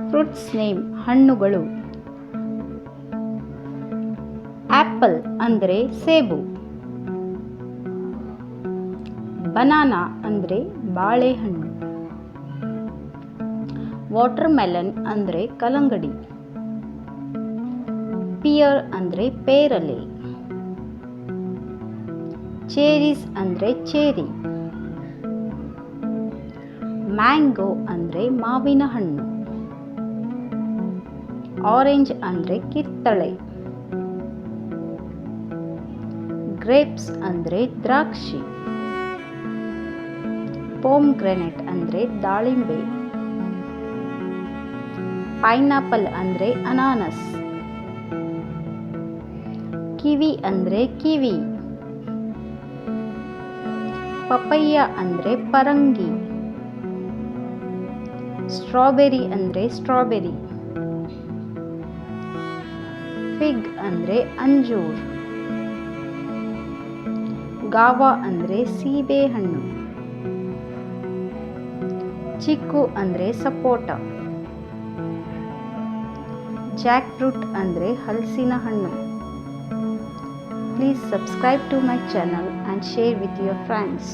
Fruits name ಹಣ್ಣುಗಳು. Apple ಅಂದರೆ ಸೇಬು. ಬನಾನಾ ಅಂದರೆ ಬಾಳೆಹಣ್ಣು. ವಾಟರ್ಮೆಲನ್ ಅಂದರೆ ಕಲ್ಲಂಗಡಿ. ಪಿಯರ್ ಅಂದರೆ ಪೇರಲೆ. ಚೆರೀಸ್ ಅಂದರೆ ಚೇರಿ. ಮ್ಯಾಂಗೋ ಅಂದರೆ ಮಾವಿನ ಹಣ್ಣು. ಆರೆಂಜ್ ಅಂದರೆ ಕಿತ್ತಳೆ. ಗ್ರೇಪ್ಸ್ ಅಂದರೆ ದ್ರಾಕ್ಷಿ. ಪೊಮ್ಗ್ರೆನೇಟ್ ಅಂದರೆ ದಾಳಿಂಬೆ. ಪೈನಾಪಲ್ ಅಂದರೆ ಅನಾನಸ್. ಕಿವಿ ಅಂದರೆ ಕಿವಿ. ಪಪಯ್ಯ ಅಂದರೆ ಪರಂಗಿ. ಸ್ಟ್ರಾಬೆರಿ ಅಂದರೆ ಸ್ಟ್ರಾಬೆರಿ. ಫಿಗ್ ಅಂದರೆ ಅಂಜೂರ್. ಗಾವಾ ಅಂದರೆ ಸೀಬೆಹಣ್ಣು. ಚಿಕ್ಕು ಅಂದರೆ ಸಪೋಟ. ಜಾಕ್ ಫ್ರೂಟ್ ಅಂದರೆ ಹಲಸಿನ ಹಣ್ಣು. Please subscribe to my channel and share with your friends.